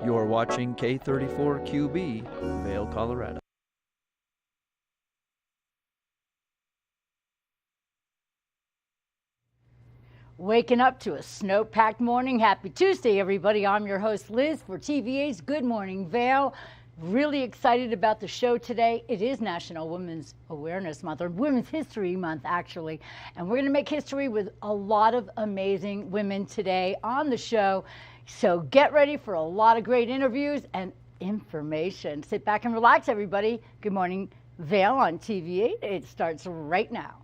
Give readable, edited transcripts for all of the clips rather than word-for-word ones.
You're watching K34QB, Vail, Colorado. Waking up to a snow-packed morning. Happy Tuesday, everybody. I'm your host, Liz, for TVA's Good Morning Vail. Really excited about the show today. It is National Women's Awareness Month, or Women's History Month, actually. And we're going to make history with a lot of amazing women today on the show. So get ready for a lot of great interviews and information. Sit back and relax, everybody. Good Morning Vail on TVA. It starts right now.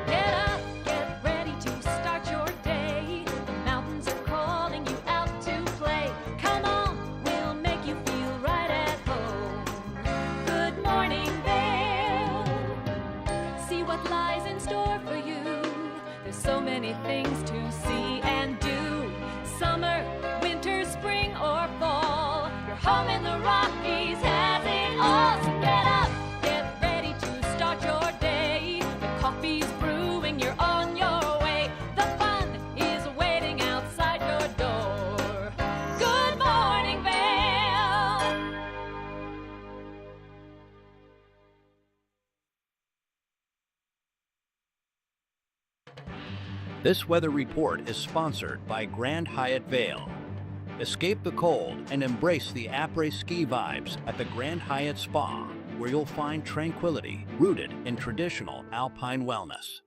Get up, get ready to start your day. The mountains are calling you out to play. Come on, we'll make you feel right at home. Good morning, Vail. See what lies in store for you. There's so many things to see and do. Summer, winter, spring, or fall. Your home in the Rockies has it all. So get up, get ready to start your day. The coffee's brewing, you're on your way. The fun is waiting outside your door. Good morning, Vail. This weather report is sponsored by Grand Hyatt Vail. Escape the cold and embrace the après-ski vibes at the Grand Hyatt Spa, where you'll find tranquility rooted in traditional alpine wellness.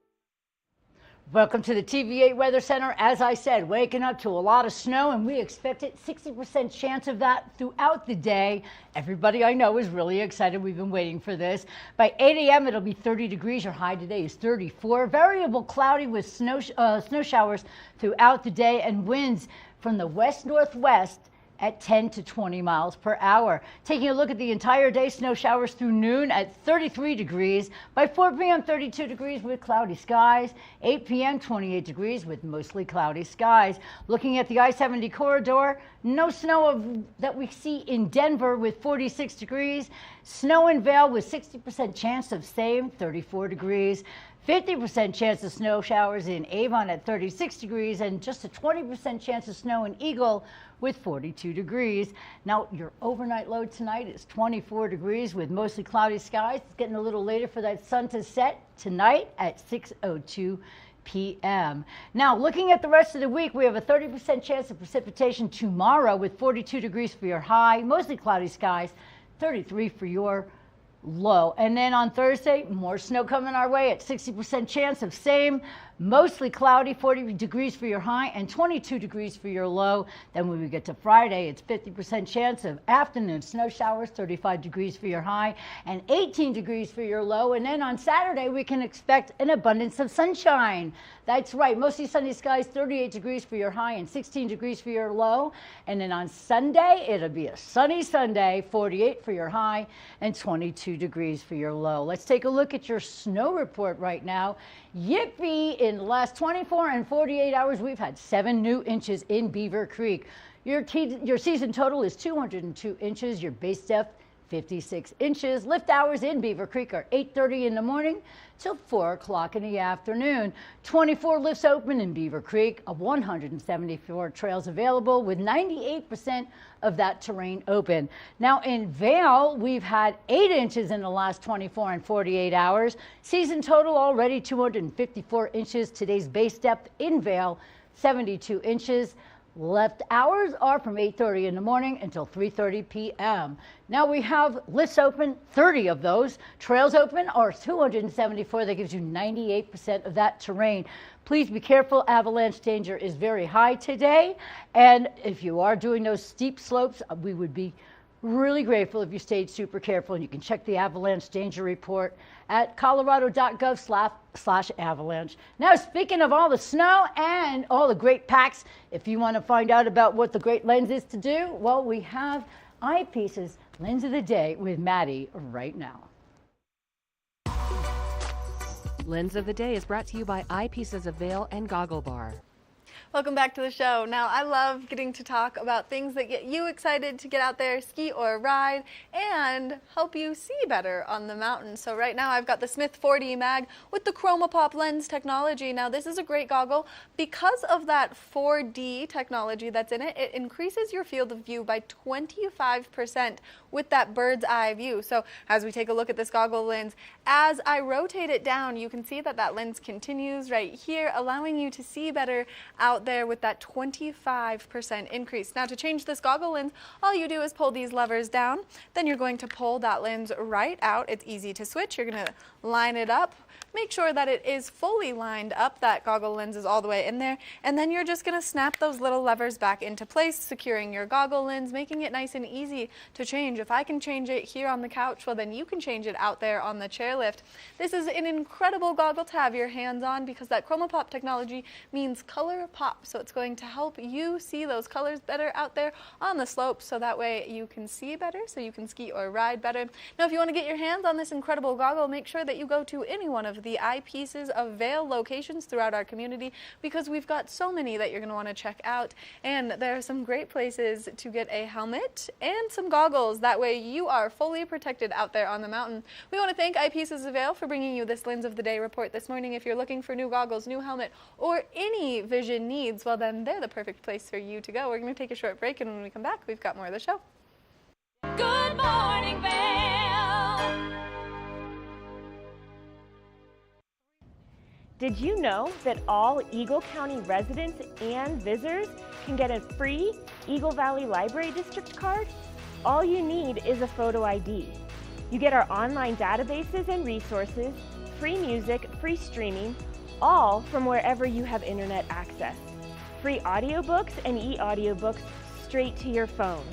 Welcome to the TVA Weather Center. As I said, waking up to a lot of snow, and we expect it 60% chance of that throughout the day. Everybody I know is really excited. We've been waiting for this. By 8 a.m., it'll be 30 degrees. Your high today is 34. Variable cloudy with snow showers throughout the day, and winds from the west-northwest at 10 to 20 miles per hour. Taking a look at the entire day, snow showers through noon at 33 degrees. By 4 p.m., 32 degrees with cloudy skies. 8 p.m., 28 degrees with mostly cloudy skies. Looking at the I-70 corridor, no snow that we see in Denver with 46 degrees. Snow in Vail with 60% chance of same, 34 degrees. 50% chance of snow showers in Avon at 36 degrees, and just a 20% chance of snow in Eagle with 42 degrees. Now, your overnight low tonight is 24 degrees with mostly cloudy skies. It's getting a little later for that sun to set tonight at 6:02 p.m. Now, looking at the rest of the week, we have a 30% chance of precipitation tomorrow with 42 degrees for your high, mostly cloudy skies, 33 for your low. And then on Thursday, more snow coming our way at 60% chance of same, mostly cloudy, 40 degrees for your high and 22 degrees for your low. Then when we get to Friday, it's 50% chance of afternoon snow showers, 35 degrees for your high and 18 degrees for your low. And then on Saturday, we can expect an abundance of sunshine. That's right, mostly sunny skies, 38 degrees for your high and 16 degrees for your low. And then on Sunday, it'll be a sunny Sunday, 48 for your high and 22 degrees for your low. Let's take a look at your snow report right now. Yippee! In the last 24 and 48 hours, we've had 7 new inches in Beaver Creek. Your season total is 202 inches. Your base depth, 56 inches. Lift hours in Beaver Creek are 8:30 in the morning till 4 o'clock in the afternoon. 24 lifts open in Beaver Creek, 174 trails available with 98% of that terrain open. Now in Vail, we've had 8 inches in the last 24 and 48 hours. Season total already 254 inches. Today's base depth in Vail, 72 inches. Left hours are from 8:30 in the morning until 3:30 p.m. Now we have lifts open, 30 of those. Trails open are 274. That gives you 98% of that terrain. Please be careful. Avalanche danger is very high today. And if you are doing those steep slopes, we would be really grateful if you stayed super careful. And you can check the avalanche danger report at colorado.gov/avalanche. Now, speaking of all the snow and all the great packs, if you want to find out about what the great lens is to do, well, we have Eyepieces Lens of the Day with Maddie right now. Lens of the Day is brought to you by Eyepieces of Vail and Goggle Bar. Welcome back to the show. Now, I love getting to talk about things that get you excited to get out there, ski or ride, and help you see better on the mountain. So right now I've got the Smith 4D Mag with the ChromaPop lens technology. Now, this is a great goggle. Because of that 4D technology that's in it, it increases your field of view by 25% with that bird's eye view. So as we take a look at this goggle lens, as I rotate it down, you can see that that lens continues right here, allowing you to see better out there with that 25% increase. Now, to change this goggle lens, all you do is pull these levers down. Then you're going to pull that lens right out. It's easy to switch. You're going to line it up. Make sure that it is fully lined up, that goggle lens is all the way in there, and then you're just going to snap those little levers back into place, securing your goggle lens, making it nice and easy to change. If I can change it here on the couch, well then you can change it out there on the chairlift. This is an incredible goggle to have your hands on because that ChromaPop technology means color pop, so it's going to help you see those colors better out there on the slopes, so that way you can see better, so you can ski or ride better. Now, if you want to get your hands on this incredible goggle, make sure that you go to any one of the eyepieces of Vail locations throughout our community because we've got so many that you're going to want to check out, and there are some great places to get a helmet and some goggles. That way you are fully protected out there on the mountain. We want to thank Eyepieces of Vail for bringing you this Lens of the Day report this morning. If you're looking for new goggles, new helmet, or any vision needs, well then they're the perfect place for you to go. We're going to take a short break, and when we come back, we've got more of the show. Good morning, Vail. Did you know that all Eagle County residents and visitors can get a free Eagle Valley Library District card? All you need is a photo ID. You get our online databases and resources, free music, free streaming, all from wherever you have internet access. Free audiobooks and e-audiobooks straight to your phone.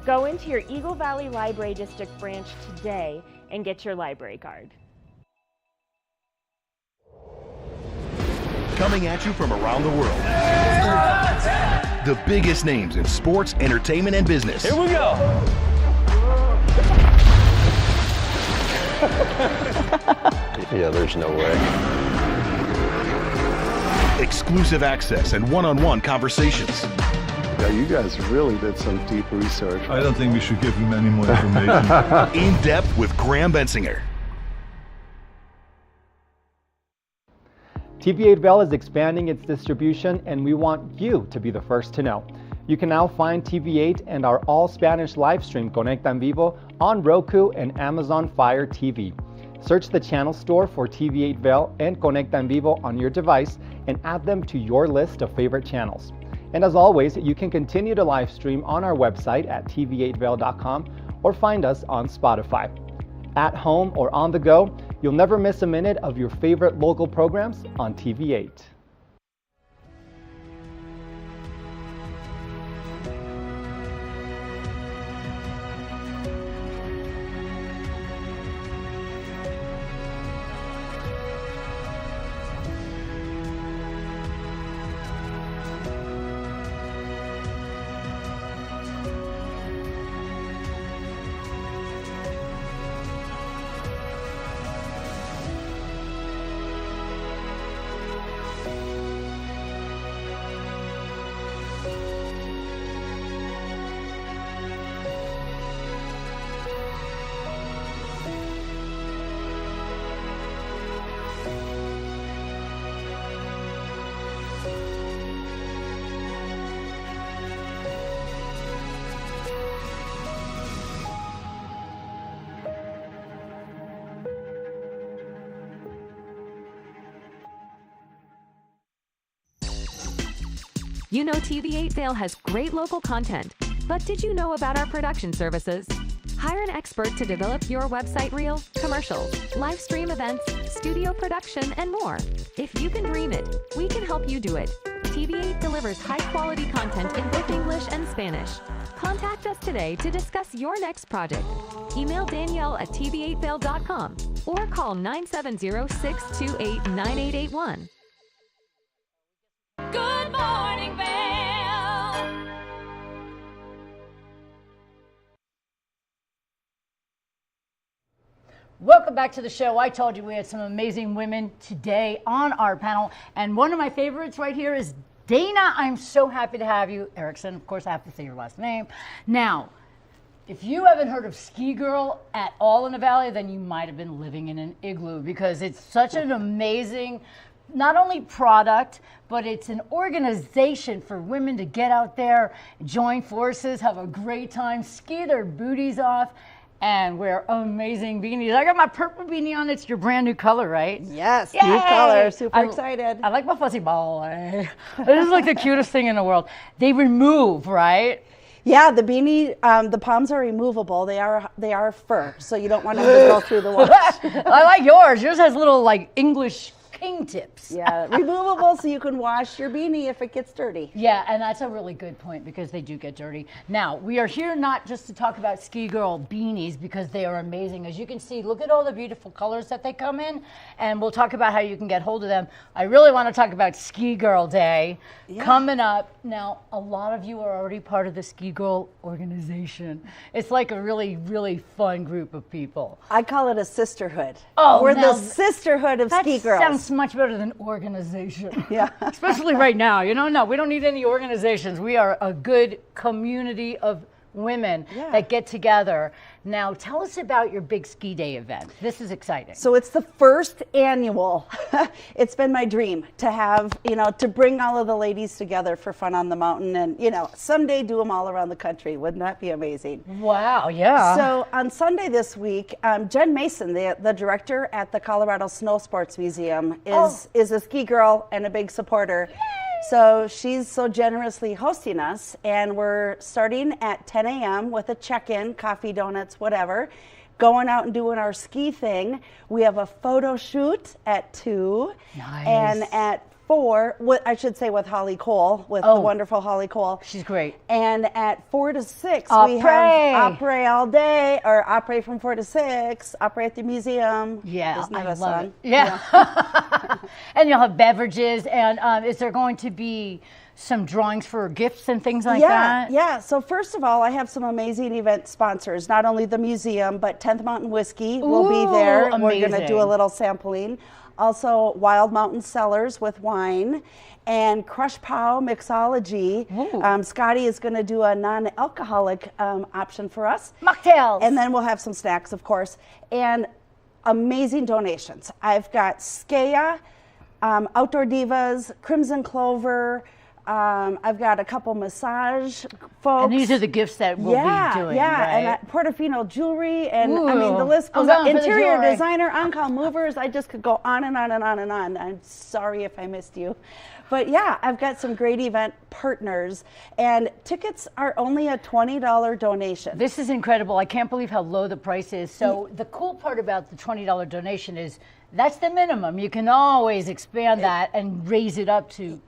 Go into your Eagle Valley Library District branch today and get your library card. Coming at you from around the world. The biggest names in sports, entertainment, and business. Here we go. Yeah, there's no way. Exclusive access and one-on-one conversations. Yeah, you guys really did some deep research. I don't think we should give him any more information. In depth with Graham Bensinger. TV8 Vail is expanding its distribution, and we want you to be the first to know. You can now find TV8 and our all-Spanish live stream Conecta en Vivo on Roku and Amazon Fire TV. Search the channel store for TV8 Vail and Conecta en Vivo on your device and add them to your list of favorite channels. And as always, you can continue to live stream on our website at tv8vail.com or find us on Spotify. At home or on the go, you'll never miss a minute of your favorite local programs on TV8. You know TV8 Vail has great local content, but did you know about our production services? Hire an expert to develop your website reel, commercials, live stream events, studio production, and more. If you can dream it, we can help you do it. TV8 delivers high-quality content in both English and Spanish. Contact us today to discuss your next project. Email Danielle at tv8vail.com or call 970-628-9881. Good morning, Vail. Welcome back to the show. I told you we had some amazing women today on our panel, and one of my favorites right here is Dana, I'm so happy to have you. Erickson, of course, I have to say your last name. Now, if you haven't heard of Ski Girl at all in the Valley, then you might have been living in an igloo, because it's such an amazing, not only product, but it's an organization for women to get out there, join forces, have a great time, ski their booties off, and wear amazing beanies. I got my purple beanie on. It's your brand new color, right? Yes, Yay! new color. Super excited. I like my fuzzy boy. This is like the cutest thing in the world. They remove, right? Yeah, the beanie, the palms are removable. They are fur, so you don't want them to go through the wash. I like yours. Yours has little like English king tips. Yeah, removable so you can wash your beanie if it gets dirty. Yeah, and that's a really good point, because they do get dirty. Now, we are here not just to talk about Ski Girl beanies, because they are amazing. As you can see, look at all the beautiful colors that they come in, and we'll talk about how you can get hold of them. I really want to talk about Ski Girl Day coming up. Now, a lot of you are already part of the Ski Girl organization. It's like a really, really fun group of people. I call it a sisterhood. Oh, we're the sisterhood of Ski Girls. That sounds much better than organization. Yeah. Especially right now. No, we don't need any organizations. We are a good community of women that get together. Now, tell us about your big ski day event. This is exciting. So it's the first annual. It's been my dream to have, to bring all of the ladies together for fun on the mountain, and, someday do them all around the country. Wouldn't that be amazing? Wow, yeah. So on Sunday this week, Jen Mason, the director at the Colorado Snow Sports Museum, is a ski girl and a big supporter. Yay! So she's so generously hosting us, and we're starting at 10 a.m. with a check-in, coffee, donuts, whatever, going out and doing our ski thing. We have a photo shoot at 2. Nice. And at 4, I should say with Holly Cole, with the wonderful Holly Cole. She's great. And at 4 to 6, we Après. have après all day, or après from 4 to 6, après at the museum. Yeah, Isn't that I a love song? it. Yeah. And you'll have beverages, and is there going to be some drawings for gifts and things like that? Yeah. So first of all, I have some amazing event sponsors. Not only the museum, but 10th Mountain Whiskey will be there. Amazing. We're going to do a little sampling. Also, Wild Mountain Cellars with wine, and Crush Pow Mixology. Scotty is going to do a non-alcoholic option for us. Mocktails. And then we'll have some snacks, of course. And amazing donations. I've got Skea, Outdoor Divas, Crimson Clover. I've got a couple massage folks. And these are the gifts that we'll be doing, right? And Portofino jewelry, and Ooh. I mean, the list goes I'm on. going for the Interior jewelry. designer, on-call movers. I just could go on and on and on and on. I'm sorry if I missed you. But yeah, I've got some great event partners, and tickets are only a $20 donation. This is incredible. I can't believe how low the price is. So the cool part about the $20 donation is that's the minimum. You can always expand that and raise it up to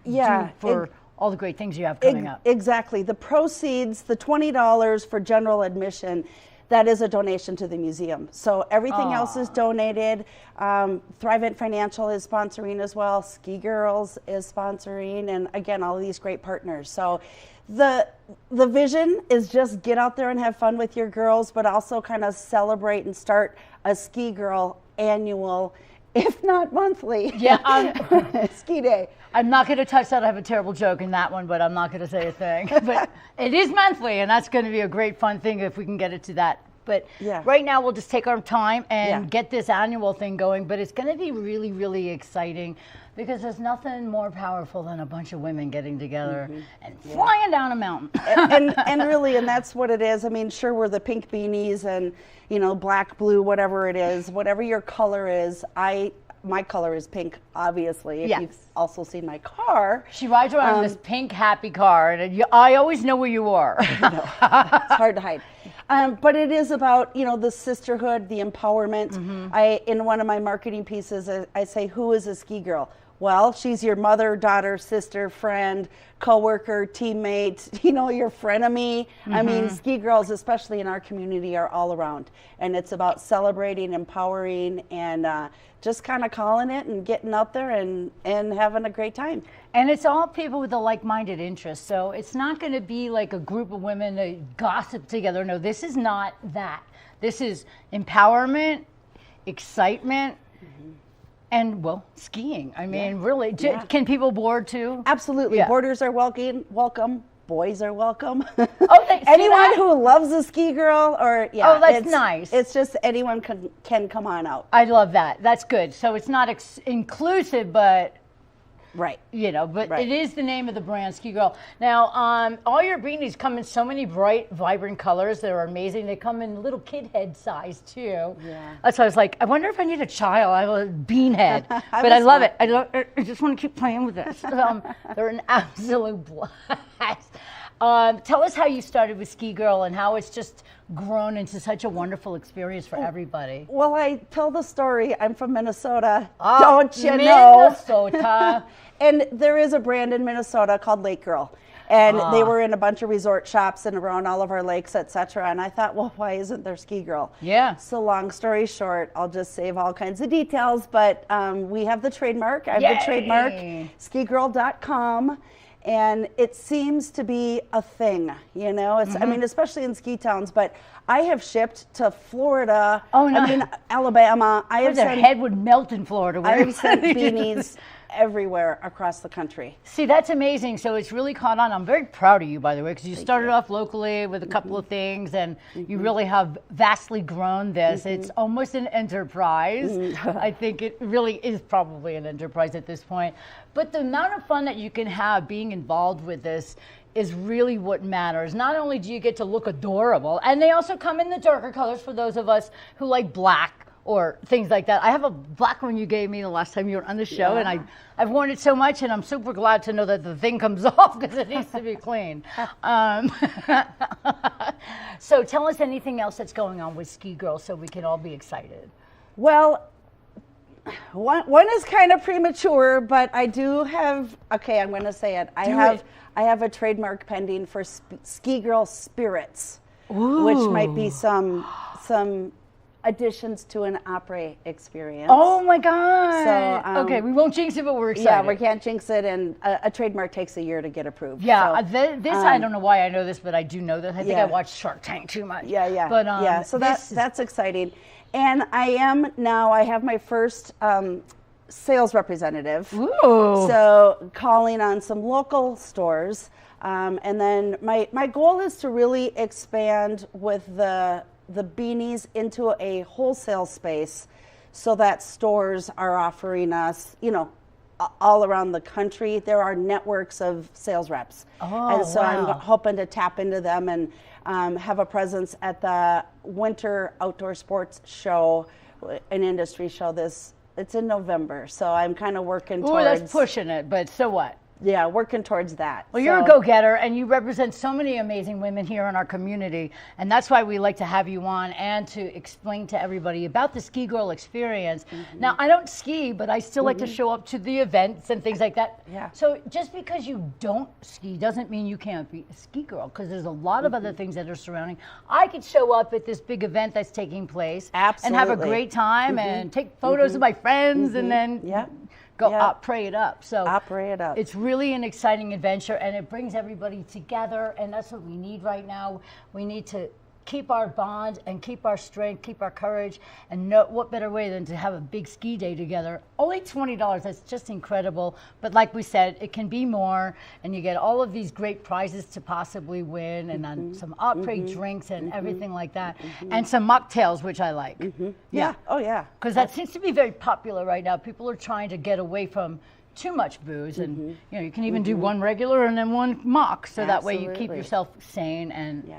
for all the great things you have coming up. Exactly. The proceeds, the $20 for general admission, that is a donation to the museum. So everything else is donated. Thrivent Financial is sponsoring as well. Ski Girls is sponsoring, and again, all of these great partners. So the vision is just get out there and have fun with your girls, but also kind of celebrate and start a Ski Girl annual, if not monthly, ski day. I'm not going to touch that. I have a terrible joke in that one, but I'm not going to say a thing. But it is monthly, and that's going to be a great fun thing if we can get it to that. But right now, we'll just take our time and get this annual thing going. But it's going to be really, really exciting, because there's nothing more powerful than a bunch of women getting together and flying down a mountain. and really, and that's what it is. I mean, sure, we're the pink beanies and, black, blue, whatever it is, whatever your color is. My color is pink, obviously. If you've also seen my car. She rides around in this pink happy car, and I always know where you are. It's hard to hide. But it is about, the sisterhood, the empowerment. In one of my marketing pieces, I say, who is a ski girl? Well, she's your mother, daughter, sister, friend, coworker, teammate, your frenemy. I mean, ski girls, especially in our community, are all around. And it's about celebrating, empowering, and just kind of calling it and getting out there and having a great time. And it's all people with a like-minded interest. So it's not going to be like a group of women that gossip together. No, this is not that. This is empowerment, excitement, And, well, skiing. I mean, really, can people board too? Absolutely. Yeah. Boarders are welcome. Boys are welcome. Oh, anyone who loves a ski girl or oh, that's nice. It's just anyone can come on out. I love that. That's good. So it's not inclusive, but right. You know, but it is the name of the brand, Ski Girl. Now, all your beanies come in so many bright, vibrant colors that are amazing. They come in little kid head size too. Yeah. That's why I was like, I wonder if I need a child. I have a bean head, but I love it. I just want to keep playing with this. They're an absolute blast. Tell us how you started with Ski Girl and how it's just grown into such a wonderful experience for everybody. Well, I tell the story. I'm from Minnesota. Oh, don't you know? Minnesota. And there is a brand in Minnesota called Lake Girl. And they were in a bunch of resort shops and around all of our lakes, etc. And I thought, well, why isn't there Ski Girl? Yeah. So long story short, I'll just save all kinds of details. But we have the trademark. I have the trademark, skigirl.com. And it seems to be a thing, you know. It's I mean, especially in ski towns. But I have shipped to Florida. Oh no! I mean, Alabama. I have their head would melt in Florida. I have sent beanies everywhere across the country. See, that's amazing. So it's really caught on. I'm very proud of you, by the way, because you started off locally with a couple of things, and you really have vastly grown this. It's almost an enterprise. I think it really is probably an enterprise at this point. But the amount of fun that you can have being involved with this is really what matters. Not only do you get to look adorable, and they also come in the darker colors for those of us who like black or things like that. I have a black one you gave me the last time you were on the show, and I've worn it so much, and I'm super glad to know that the thing comes off because it needs to be clean. So tell us anything else that's going on with Ski Girl so we can all be excited. Well, one is kind of premature, but I do have, okay, I'm going to say it. I have a trademark pending for Ski Girl Spirits, which might be some additions to an opera experience. Oh my God. So, okay, we won't jinx it, but we're excited. Yeah, we can't jinx it, and a trademark takes a year to get approved. Yeah, so, I don't know why I know this, but I do know this. I think I watched Shark Tank too much. Yeah. But, so that's exciting. And I have my first sales representative. Ooh. So calling on some local stores. And then my goal is to really expand with the beanies into a wholesale space so that stores are offering us, you know, all around the country. There are networks of sales reps. And so I'm hoping to tap into them and have a presence at the Winter Outdoor Sports Show, an industry show. It's in November, so I'm kind of working towards. Oh, that's pushing it, but so what? Yeah, working towards that. Well, you're a go-getter, and you represent so many amazing women here in our community, and that's why we like to have you on and to explain to everybody about the Ski Girl experience. Now, I don't ski, but I still like to show up to the events and things like that. Yeah. So just because you don't ski doesn't mean you can't be a ski girl, because there's a lot of other things that are surrounding. I could show up at this big event that's taking place and have a great time and take photos of my friends and then pray it up. So pray it up. It's really an exciting adventure, and it brings everybody together, and that's what we need right now. We need to keep our bond and keep our strength, keep our courage, and what better way than to have a big ski day together. Only $20, that's just incredible. But like we said, it can be more, and you get all of these great prizes to possibly win, and then some après drinks and everything like that, and some mocktails, which I like. Yeah. Oh yeah. Because that seems to be very popular right now. People are trying to get away from too much booze, and you know, you can even do one regular and then one mock, so that way you keep yourself sane. And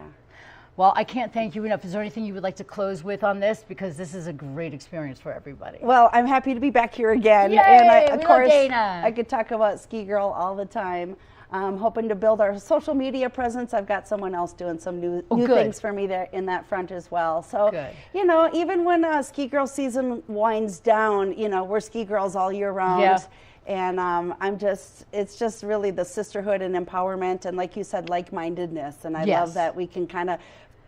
well, I can't thank you enough. Is there anything you would like to close with on this? Because this is a great experience for everybody. Well, I'm happy to be back here again. Yay, and of course, Dana. I could talk about Ski Girl all the time. Hoping to build our social media presence. I've got someone else doing some new things for me there in that front as well. So, you know, even when Ski Girl season winds down, you know, we're Ski Girls all year round. Yeah. And it's just really the sisterhood and empowerment, and like you said, like-mindedness. And I love that we can kind of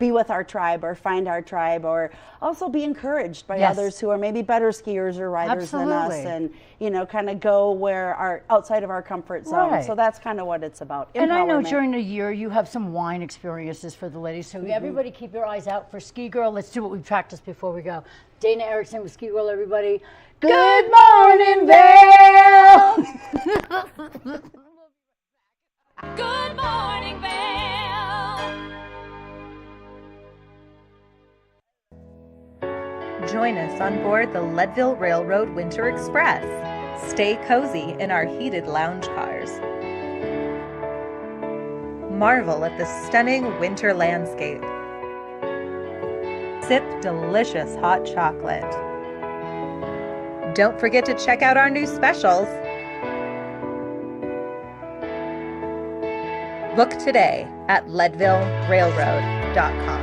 be with our tribe or find our tribe, or also be encouraged by others who are maybe better skiers or riders than us, and kind of go where outside of our comfort zone. Right. So that's kind of what it's about. And I know during the year you have some wine experiences for the ladies, so everybody keep your eyes out for Ski Girl. Let's do what we practiced before we go. Dana Erickson with Ski Girl, everybody. Good morning, Vail! Good morning, Vail. Join us on board the Leadville Railroad Winter Express. Stay cozy in our heated lounge cars. Marvel at the stunning winter landscape. Sip delicious hot chocolate. Don't forget to check out our new specials. Book today at leadvillerailroad.com.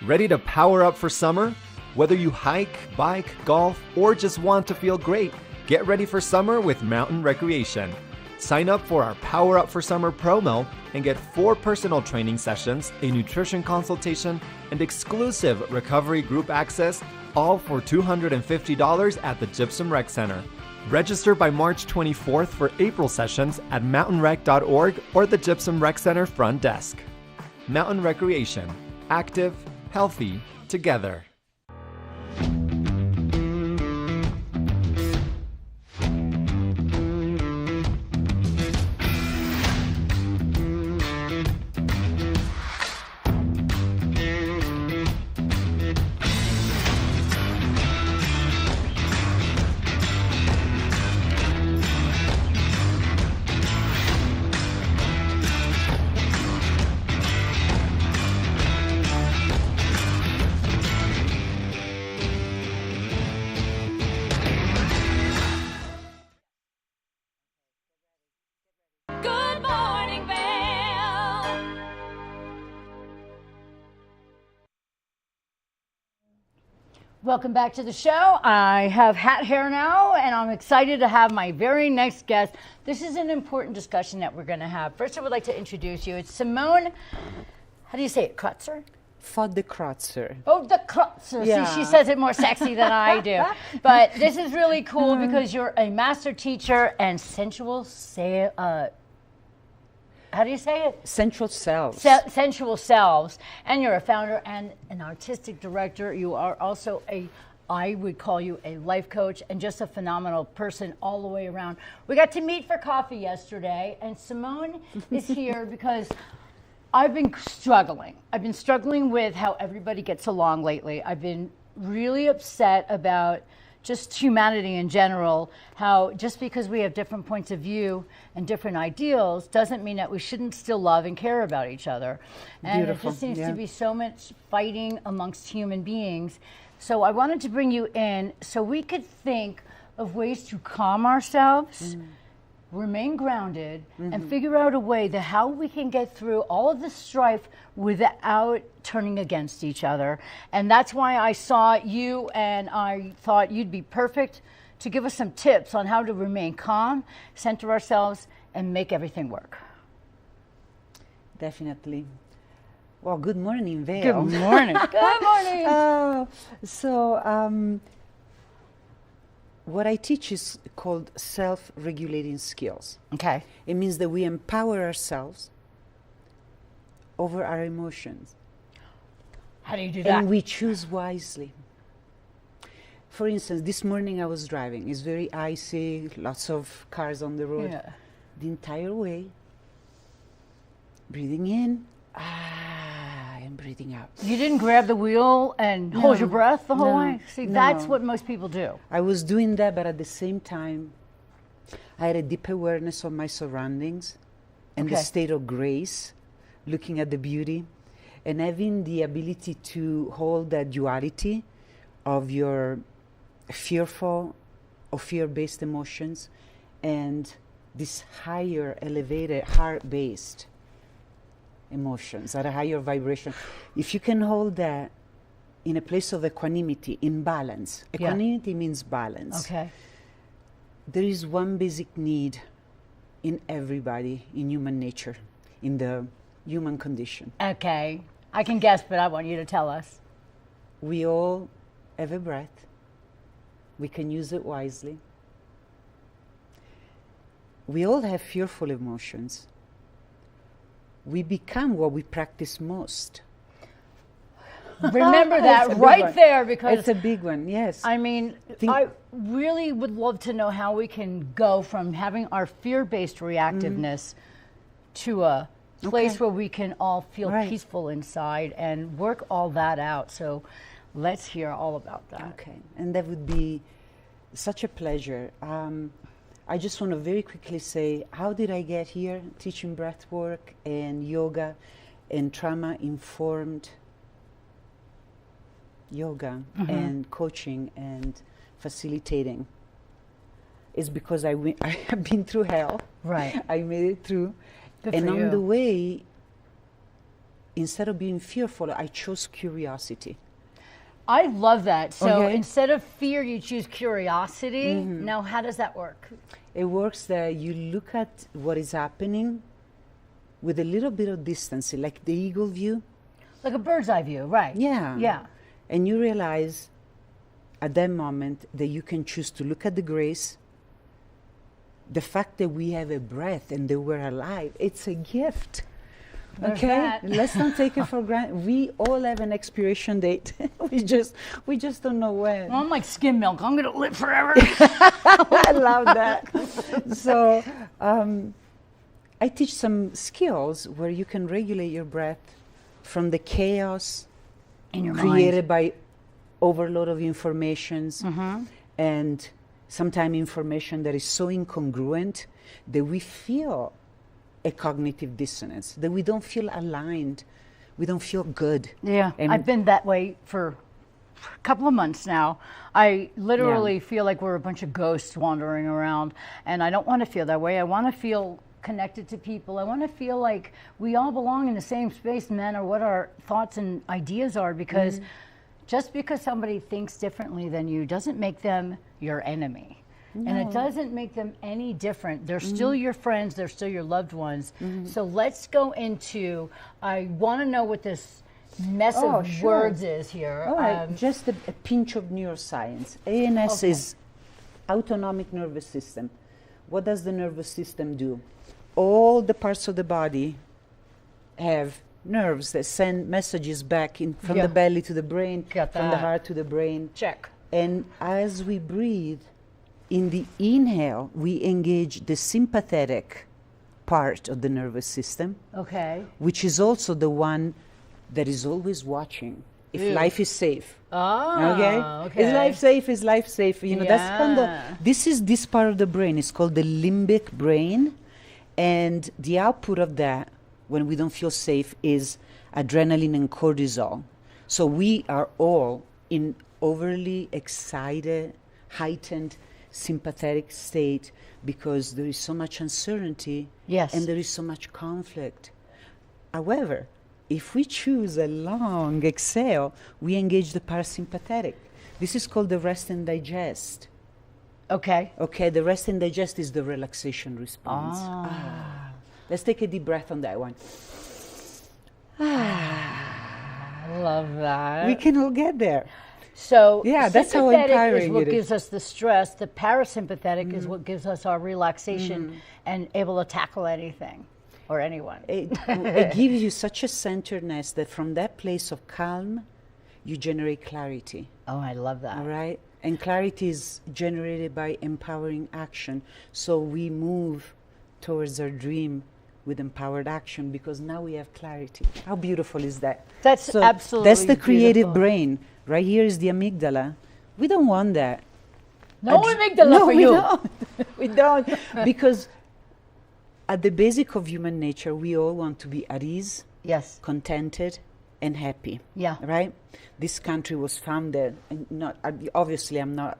Ready to power up for summer? Whether you hike, bike, golf, or just want to feel great, get ready for summer with Mountain Recreation. Sign up for our Power Up for Summer promo and get 4 personal training sessions, a nutrition consultation, and exclusive recovery group access, all for $250 at the Gypsum Rec Center. Register by March 24th for April sessions at mountainrec.org or the Gypsum Rec Center front desk. Mountain Recreation. Active, healthy, together. Good morning, Vail. Welcome back to the show. I have hat hair now, and I'm excited to have my very next guest. This is an important discussion that we're going to have. First, I would like to introduce you. It's Simone, how do you say it, Krutzer? For the Krutzer. Oh, the Krutzer. Yeah. See, she says it more sexy than I do. But this is really cool because you're a master teacher and sensual how do you say it? Sensual Selves. Sensual Selves. And you're a founder and an artistic director. You are also I would call you a life coach and just a phenomenal person all the way around. We got to meet for coffee yesterday, and Simone is here because I've been struggling. I've been struggling with how everybody gets along lately. I've been really upset about just humanity in general, how just because we have different points of view and different ideals doesn't mean that we shouldn't still love and care about each other. And Beautiful. it just seems to be so much fighting amongst human beings. So I wanted to bring you in so we could think of ways to calm ourselves remain grounded, and figure out a way that how we can get through all of this strife without turning against each other. And that's why I saw you and I thought you'd be perfect to give us some tips on how to remain calm, center ourselves, and make everything work. Definitely. Well, good morning, Vail. Good morning. Good morning. What I teach is called self-regulating skills. Okay. It means that we empower ourselves over our emotions. How do you do that? And we choose wisely. For instance, this morning I was driving. It's very icy, lots of cars on the road. Yeah. The entire way, breathing in, and breathing out. You didn't grab the wheel and hold your breath the whole way? See, that's no. what most people do. I was doing that, but at the same time, I had a deep awareness of my surroundings and the Okay. state of grace, looking at the beauty, and having the ability to hold that duality of your fearful or fear-based emotions and this higher, elevated, heart-based emotions at a higher vibration. If you can hold that in a place of equanimity, in balance. Yeah. Equanimity means balance. Okay. There is one basic need in everybody, in human nature, in the human condition. Okay. I can guess, but I want you to tell us. We all have a breath. We can use it wisely. We all have fearful emotions. We become what we practice most. Remember It's a that big right one. there, because It's a big one, yes. I mean, I really would love to know how we can go from having our fear-based reactiveness to a place Okay. where we can all feel Right. peaceful inside and work all that out. So let's hear all about that. Okay, and that would be such a pleasure. I just want to very quickly say, how did I get here teaching breath work and yoga and trauma-informed yoga and coaching and facilitating? It's because I have been through hell. Right. I made it through. Good And for on you. the way, instead of being fearful, I chose curiosity. I love that. So Okay. instead of fear, you choose curiosity. Now, how does that work? It works that you look at what is happening with a little bit of distance, like the eagle view. Like a bird's eye view, right? Yeah. Yeah. And you realize at that moment that you can choose to look at the grace. The fact that we have a breath and that we're alive, it's a gift. There's Okay, that. let's not take it for granted. We all have an expiration date. we just don't know when. Well, I'm like skim milk. I'm going to live forever. I love that. So I teach some skills where you can regulate your breath from the chaos In your created by overload of informations and sometimes information that is so incongruent that we feel a cognitive dissonance, that we don't feel aligned, we don't feel good. Yeah, And I've been that way for a couple of months now. I literally feel like we're a bunch of ghosts wandering around, and I don't want to feel that way. I want to feel connected to people. I want to feel like we all belong in the same space, no matter what our thoughts and ideas are, because just because somebody thinks differently than you doesn't make them your enemy. And it No. doesn't make them any different. They're still your friends, they're still your loved ones. So let's go into, I want to know what this mess of sure. words is here. All right, just a pinch of neuroscience. ANS is autonomic nervous system. What does the nervous system do? All the parts of the body have nerves that send messages back in from the belly to the brain, Got from the that. heart to the brain. Check. And as we breathe, in the inhale, we engage the sympathetic part of the nervous system, Okay. which is also the one that is always watching if Ew. life is safe. Oh, Okay? Is life safe? Is life safe? You know, that's kind Yeah. of, this part of the brain is called the limbic brain. And the output of that, when we don't feel safe, is adrenaline and cortisol. So we are all in overly excited, heightened sympathetic state because there is so much uncertainty Yes. and there is so much conflict. However, if we choose a long exhale, we engage the parasympathetic. This is called the rest and digest. Okay. Okay, the rest and digest is the relaxation response. Let's take a deep breath on that one. I love that. We can all get there. So yeah, that's how sympathetic empowering is what it is. gives us the stress. The parasympathetic is what gives us our relaxation and able to tackle anything or anyone. It gives you such a centeredness that from that place of calm, you generate clarity. Oh, I love that. All right? And clarity is generated by empowering action. So we move towards our dream with empowered action because now we have clarity. How beautiful is that? That's absolutely That's the creative beautiful. brain. Right here is the amygdala. We don't want that. No amygdala for we you. Don't. We don't. Because at the basic of human nature, we all want to be at ease, yes, contented, and happy. Yeah. Right? This country was founded, and obviously I'm not,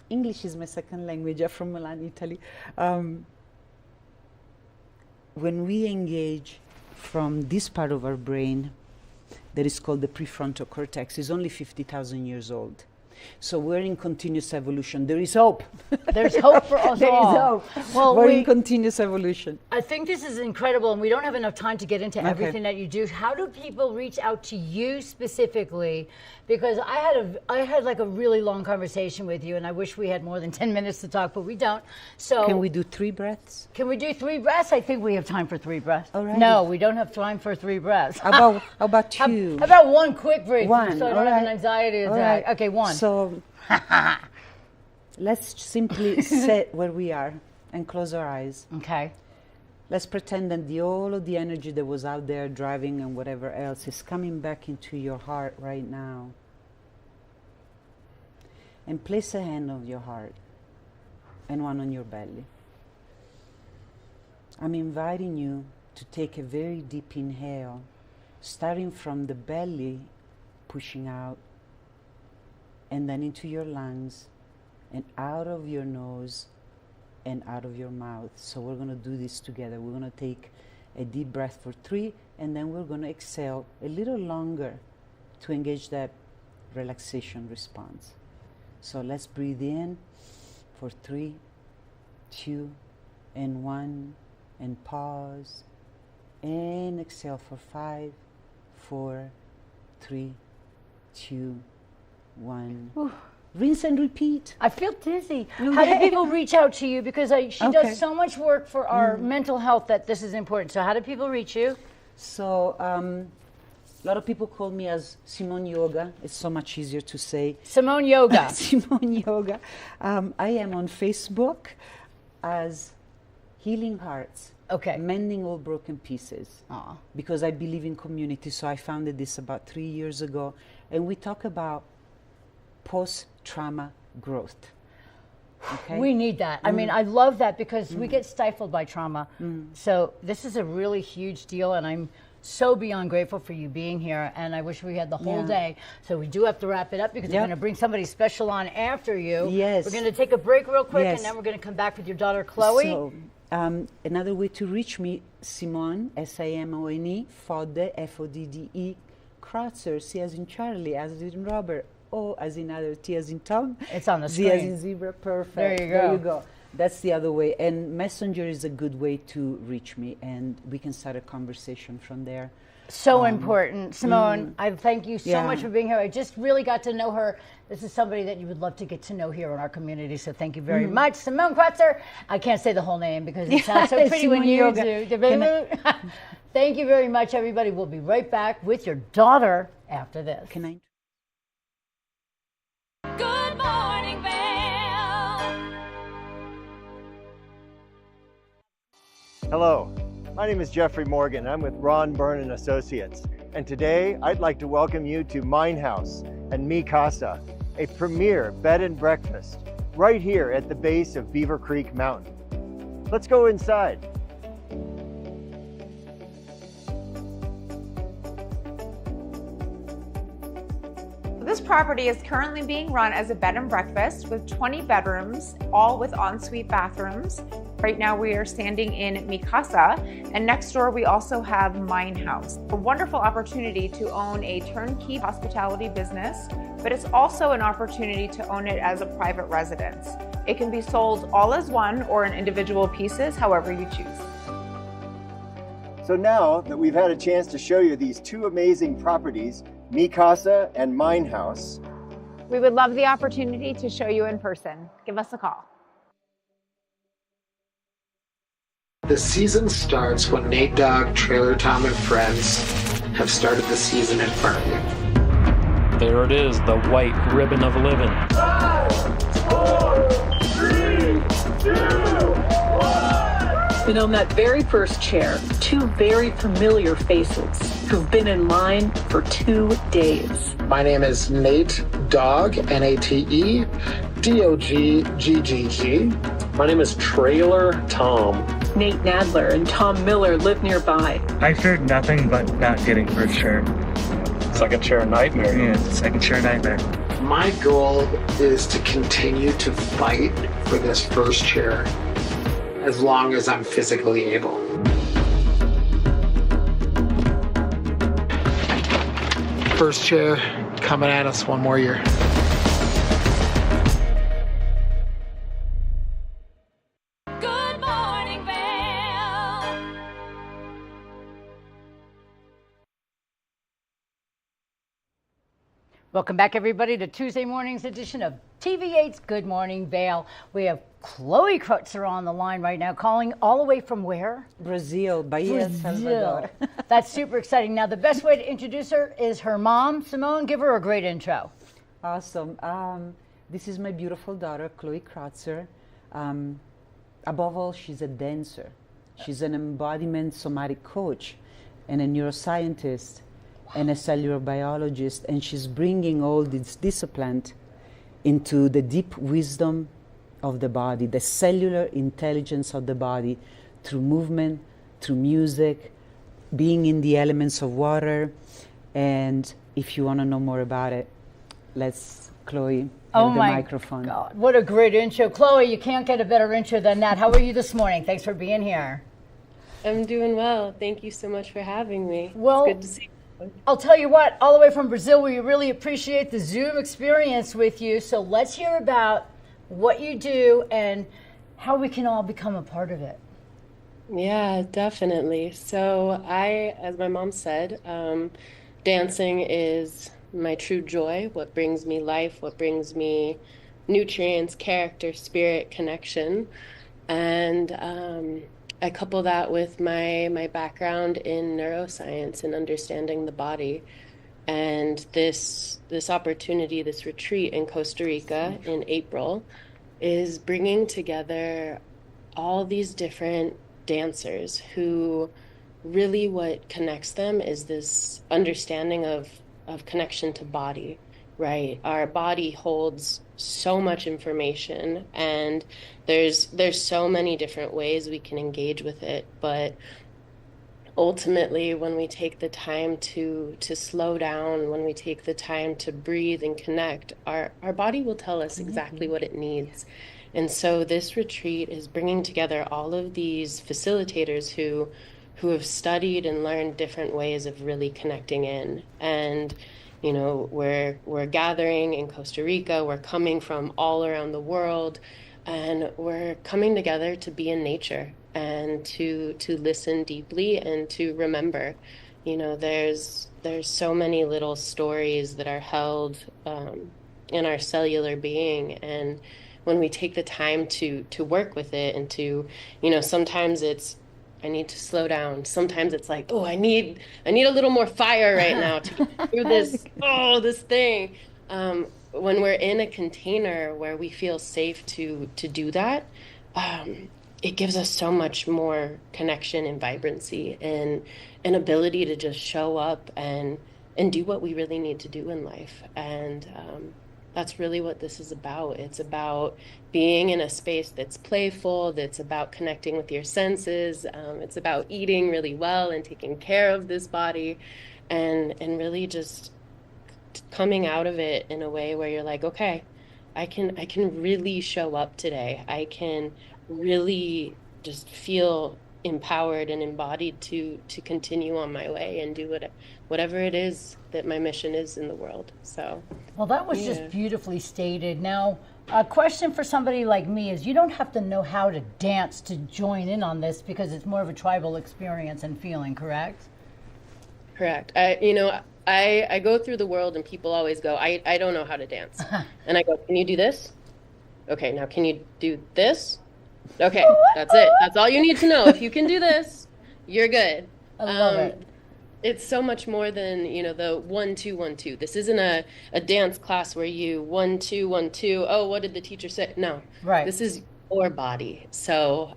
English is my second language. I'm from Milan, Italy. When we engage from this part of our brain, that is called the prefrontal cortex, is only 50,000 years old. So we're in continuous evolution. There is hope. There's hope for us There all. is hope. Well, we're in continuous evolution. I think this is incredible, and we don't have enough time to get into Okay. everything that you do. How do people reach out to you specifically? Because I had like a really long conversation with you, and I wish we had more than 10 minutes to talk, but we don't. So Can we do 3 breaths? Can we do 3 breaths? I think we have time for 3 breaths. All right. No, we don't have time for 3 breaths. How about 2? How about 1 quick breath? One, So I all don't have an right. anxiety All attack. right. Okay, 1. So let's simply sit where we are and close our eyes. Okay. Let's pretend that all of the energy that was out there driving and whatever else is coming back into your heart right now. And place a hand on your heart and one on your belly. I'm inviting you to take a very deep inhale, starting from the belly, pushing out, and then into your lungs, and out of your nose, and out of your mouth. So we're going to do this together. We're going to take a deep breath for 3, and then we're going to exhale a little longer to engage that relaxation response. So let's breathe in for 3, 2, and 1, and pause, and exhale for 5, 4, 3, 2, 1. Ooh. Rinse and repeat. I feel dizzy. How do people reach out to you? Because she does so much work for our mental health that this is important. So how do people reach you? So a lot of people call me as Simone Yoga. It's so much easier to say. Simone Yoga. Simone Yoga. I am on Facebook as Healing Hearts. Okay. Mending all broken pieces. Because I believe in community. So I founded this about 3 years ago. And we talk about post-trauma growth. Okay? We need that. I mean, I love that because we get stifled by trauma. So this is a really huge deal, and I'm so beyond grateful for you being here, and I wish we had the whole day. So we do have to wrap it up because we're going to bring somebody special on after you. Yes. We're going to take a break real quick, Yes. and then we're going to come back with your daughter, Chloe. So, another way to reach me, Simone, Simone, Fodde, Fodde, Kreutzer, C as in Charlie, as in Robert, O as in other, T as in Tom. It's on the Z as screen. in zebra, perfect. There you There go. you go. That's the other way. And Messenger is a good way to reach me, and we can start a conversation from there. So important. Simone, I thank you so much for being here. I just really got to know her. This is somebody that you would love to get to know here in our community, so thank you very much. Simone Kreutzer. I can't say the whole name because it sounds so pretty when you do. Thank you very much, everybody. We'll be right back with your daughter after this. Can I? Good morning, Vail. Hello, my name is Jeffrey Morgan. I'm with Ron Byrne and Associates. And today I'd like to welcome you to Mine House and Mi Casa, a premier bed and breakfast right here at the base of Beaver Creek Mountain. Let's go inside. this property is currently being run as a bed and breakfast with 20 bedrooms, all with ensuite bathrooms. Right now we are standing in Mikasa, and next door we also have Mine House. A wonderful opportunity to own a turnkey hospitality business, but it's also an opportunity to own it as a private residence. It can be sold all as one or in individual pieces, however you choose. So now that we've had a chance to show you these two amazing properties, Mikasa and Mine House, We would love the opportunity to show you in person. Give us a call. The season starts when Nate Dogg, Trailer Tom, and friends have started the season in front of you. There it is, the white ribbon of living. 5, 4, 3, 2, 1. And on that very first chair, two very familiar faces who've been in line for 2 days. My name is Nate Dogg, N-A-T-E, D-O-G-G-G-G. My name is Trailer Tom. Nate Nadler and Tom Miller live nearby. I feared nothing but not getting first chair. Second chair nightmare. Yeah, second chair nightmare. My goal is to continue to fight for this first chair as long as I'm physically able. First chair coming at us one more year. Good morning, Vail. Welcome back, everybody, to Tuesday morning's edition of TV8's Good Morning Vail. We have Chloe Kreutzer on the line right now, calling all the way from where? Brazil, Bahia, Salvador. That's super exciting. Now, the best way to introduce her is her mom, Simone. Give her a great intro. Awesome. This is my beautiful daughter, Chloe Kreutzer. Above all, she's a dancer. She's an embodiment somatic coach and a neuroscientist and a cellular biologist, and she's bringing all this discipline into the deep wisdom of the body, the cellular intelligence of the body through movement, through music, being in the elements of water. And if you want to know more about it, let's, Chloe, have the microphone. God, what a great intro. Chloe, you can't get a better intro than that. How are you this morning? Thanks for being here. I'm doing well. Thank you so much for having me. Well, it's good to see you. I'll tell you what, all the way from Brazil, we really appreciate the Zoom experience with you. So let's hear about what you do and how we can all become a part of it. Yeah, definitely. So as my mom said, dancing is my true joy, what brings me life, what brings me nutrients, character, spirit, connection. And I couple that with my background in neuroscience and understanding the body. And this opportunity, this retreat in Costa Rica in April, is bringing together all these different dancers who really what connects them is this understanding of connection to body, right? Our body holds so much information, and there's so many different ways we can engage with it, but ultimately, when we take the time to slow down, when we take the time to breathe and connect, our body will tell us exactly what it needs. And so this retreat is bringing together all of these facilitators who have studied and learned different ways of really connecting in. And you know, we're gathering in Costa Rica, we're coming from all around the world, and we're coming together to be in nature and to listen deeply and to remember. You know, there's so many little stories that are held in our cellular being, and when we take the time to work with it and to, you know, sometimes it's I need to slow down. Sometimes it's like, oh, I need a little more fire right now to get through this thing. When we're in a container where we feel safe to do that, it gives us so much more connection and vibrancy and an ability to just show up and do what we really need to do in life. And that's really what this is about. It's about being in a space that's playful, that's about connecting with your senses. It's about eating really well and taking care of this body and really just coming out of it in a way where you're like, okay, I can really show up today. I can really just feel empowered and embodied to continue on my way and do whatever it is that my mission is in the world. So, well, that was just beautifully stated. Now, a question for somebody like me is, you don't have to know how to dance to join in on this, because it's more of a tribal experience and feeling, correct? Correct. I go through the world and people always go, I don't know how to dance. And I go, can you do this? Okay, now can you do this? Okay, that's it. That's all you need to know. If you can do this, you're good. I love it. It's so much more than, the 1, 2, 1, 2. This isn't a dance class where you 1, 2, 1, 2. Oh, what did the teacher say? No. Right. This is your body. So,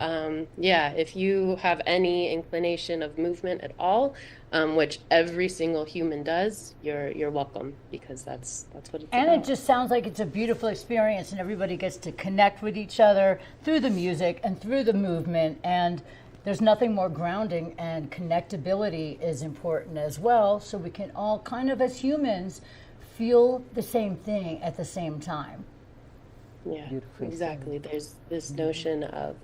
if you have any inclination of movement at all, which every single human does, you're welcome, because that's what it's And about. it just sounds like it's a beautiful experience, and everybody gets to connect with each other through the music and through the movement. And there's nothing more grounding, and connectability is important as well, so we can all kind of, as humans, feel the same thing at the same time. Yeah, exactly. There's this notion of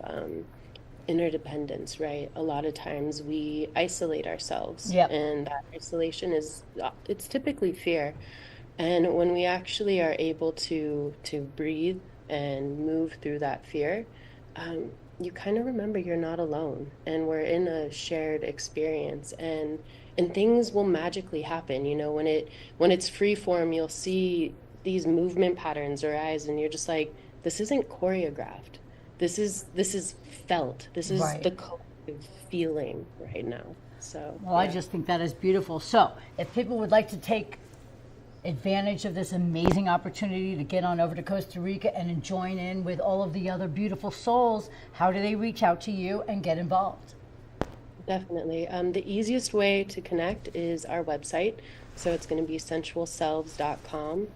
interdependence, right? A lot of times we isolate ourselves, and that isolation it's typically fear. And when we actually are able to breathe and move through that fear, you kind of remember you're not alone, and we're in a shared experience, and things will magically happen. When it's free form, you'll see these movement patterns arise, and you're just like, this isn't choreographed. This is felt. This is the collective feeling right now. So, well, I just think that is beautiful. So, if people would like to take advantage of this amazing opportunity to get on over to Costa Rica and join in with all of the other beautiful souls, how do they reach out to you and get involved? Definitely. The easiest way to connect is our website. So it's going to be sensualselves.com.